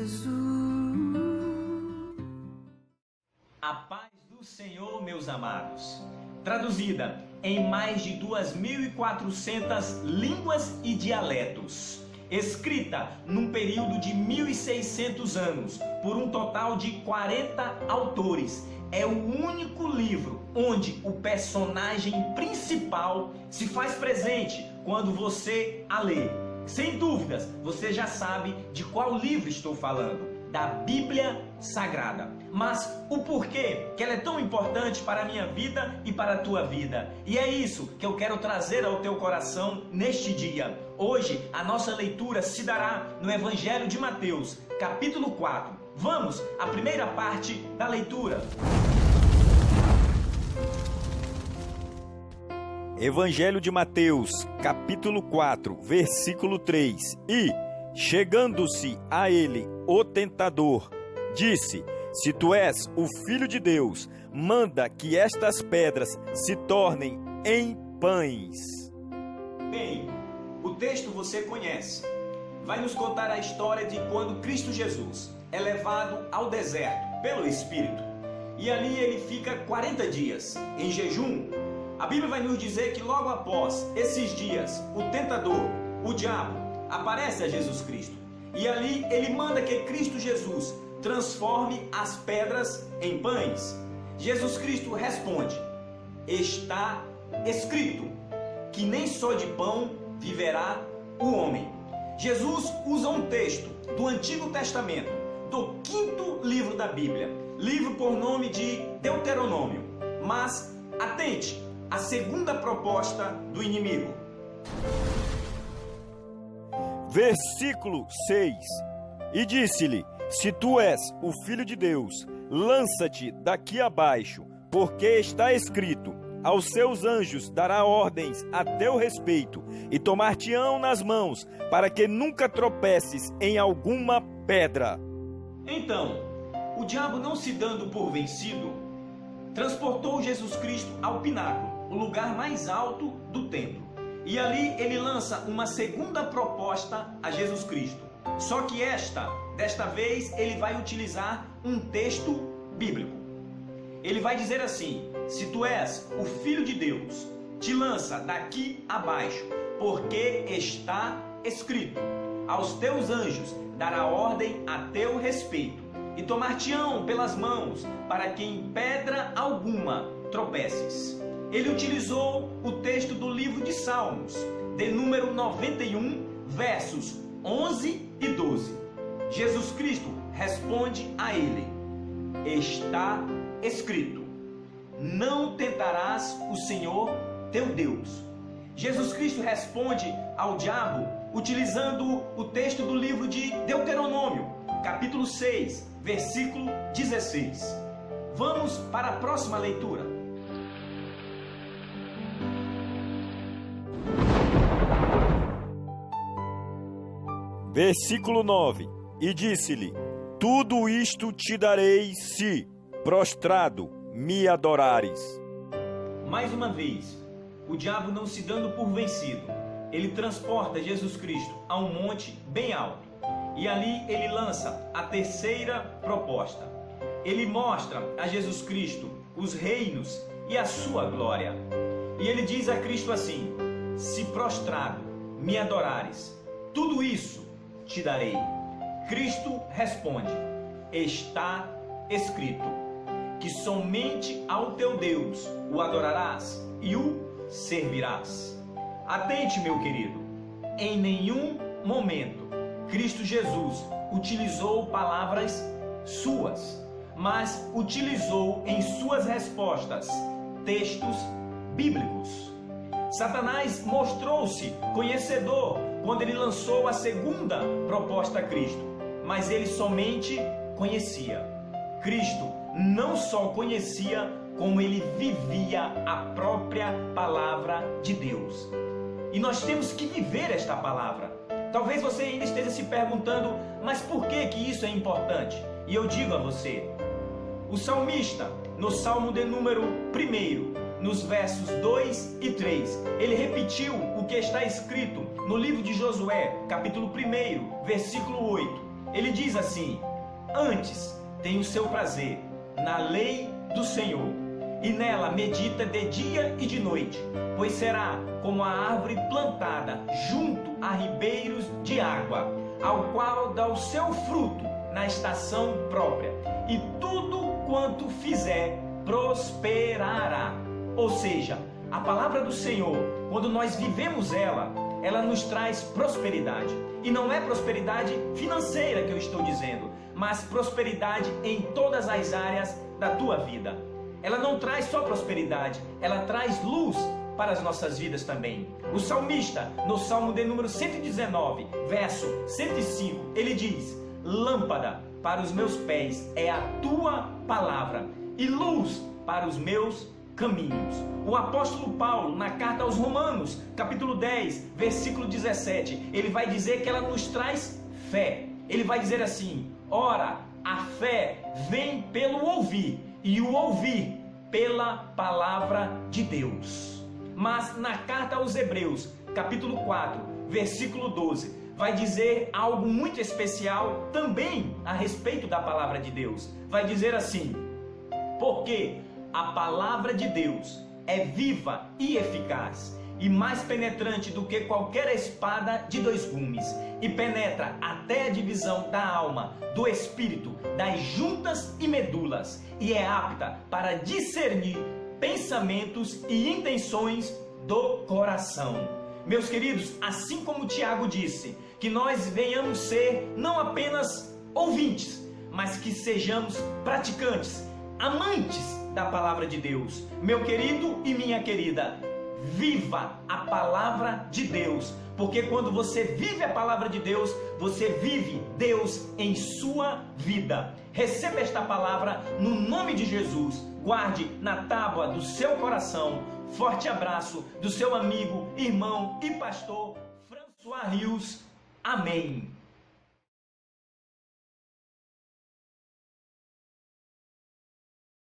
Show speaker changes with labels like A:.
A: Jesus.
B: A paz do Senhor, meus amados. Traduzida em mais de 2.400 línguas e dialetos. Escrita num período de 1.600 anos por um total de 40 autores. É o único livro onde o personagem principal se faz presente quando você a lê. Sem dúvidas, você já sabe de qual livro estou falando. Da Bíblia Sagrada. Mas o porquê que ela é tão importante para a minha vida e para a tua vida? E é isso que eu quero trazer ao teu coração neste dia. Hoje a nossa leitura se dará no Evangelho de Mateus, capítulo 4. Vamos à primeira parte da leitura.
C: Evangelho de Mateus, capítulo 4, versículo 3. E, chegando-se a ele o tentador, disse: Se tu és o Filho de Deus, manda que estas pedras se tornem em pães.
B: Bem, o texto você conhece. Vai nos contar a história de quando Cristo Jesus é levado ao deserto pelo Espírito. E ali ele fica 40 dias em jejum. A Bíblia vai nos dizer que logo após esses dias, o tentador, o diabo, aparece a Jesus Cristo. E ali ele manda que Cristo Jesus transforme as pedras em pães. Jesus Cristo responde: está escrito que nem só de pão viverá o homem. Jesus usa um texto do Antigo Testamento, do 5º livro da Bíblia, livro por nome de Deuteronômio. Mas atente à segunda proposta do inimigo.
C: Versículo 6. E disse-lhe: Se tu és o Filho de Deus, lança-te daqui abaixo, porque está escrito: Aos seus anjos dará ordens a teu respeito, e tomar-te-ão nas mãos, para que nunca tropeces em alguma pedra.
B: Então, o diabo, não se dando por vencido, transportou Jesus Cristo ao pináculo, o lugar mais alto do templo. E ali ele lança uma segunda proposta a Jesus Cristo. Só que desta vez, ele vai utilizar um texto bíblico. Ele vai dizer assim: se tu és o Filho de Deus, te lança daqui abaixo, porque está escrito: aos teus anjos dará ordem a teu respeito, e tomar-te-ão pelas mãos, para que em pedra alguma tropeces. Ele utilizou o texto do livro de Salmos, de número 91, versos 11 e 12. Jesus Cristo responde a ele: está escrito: não tentarás o Senhor teu Deus. Jesus Cristo responde ao diabo utilizando o texto do livro de Deuteronômio, capítulo 6, versículo 16. Vamos para a próxima leitura.
C: Versículo 9. E disse-lhe: Tudo isto te darei se, prostrado, me adorares.
B: Mais uma vez, o diabo, não se dando por vencido, ele transporta Jesus Cristo a um monte bem alto. E ali ele lança a terceira proposta. Ele mostra a Jesus Cristo os reinos e a sua glória. E ele diz a Cristo assim: se prostrado me adorares, tudo isso te darei. Cristo responde: está escrito que somente ao teu Deus o adorarás e o servirás. Atente, meu querido, em nenhum momento Cristo Jesus utilizou palavras suas, mas utilizou em suas respostas textos bíblicos. Satanás mostrou-se conhecedor quando ele lançou a segunda proposta a Cristo, mas ele somente conhecia. Cristo não só conhecia, como ele vivia a própria palavra de Deus. E nós temos que viver esta palavra. Talvez você ainda esteja se perguntando: mas por que isso é importante? E eu digo a você: o salmista, no Salmo de número 1, nos versos 2 e 3, ele repetiu o que está escrito no livro de Josué, capítulo 1, versículo 8. ele diz assim: antes tem o seu prazer na lei do Senhor, e nela medita de dia e de noite, pois será como a árvore plantada junto a ribeiros de água, ao qual dá o seu fruto na estação própria, e tudo quanto fizer prosperará. Ou seja, a palavra do Senhor, quando nós vivemos ela nos traz prosperidade. E não é prosperidade financeira que eu estou dizendo, mas prosperidade em todas as áreas da tua vida. Ela não traz só prosperidade, ela traz luz para as nossas vidas também. O salmista, no Salmo de número 119, verso 105, ele diz: lâmpada para os meus pés é a tua palavra, e luz para os meus caminhos. O apóstolo Paulo, na carta aos Romanos, capítulo 10, versículo 17, ele vai dizer que ela nos traz fé. Ele vai dizer assim: ora, a fé vem pelo ouvir, e o ouvir pela palavra de Deus. Mas na carta aos Hebreus, capítulo 4, versículo 12, vai dizer algo muito especial também a respeito da palavra de Deus. Vai dizer assim: porque a palavra de Deus é viva e eficaz, e mais penetrante do que qualquer espada de dois gumes, e penetra até a divisão da alma, do espírito, das juntas e medulas, e é apta para discernir pensamentos e intenções do coração. Meus queridos, assim como Tiago disse, que nós venhamos ser não apenas ouvintes, mas que sejamos praticantes, amantes da palavra de Deus. Meu querido e minha querida, viva a palavra de Deus, porque quando você vive a palavra de Deus, você vive Deus em sua vida. Receba esta palavra no nome de Jesus, guarde na tábua do seu coração. Forte abraço do seu amigo, irmão e pastor François Rios. Amém.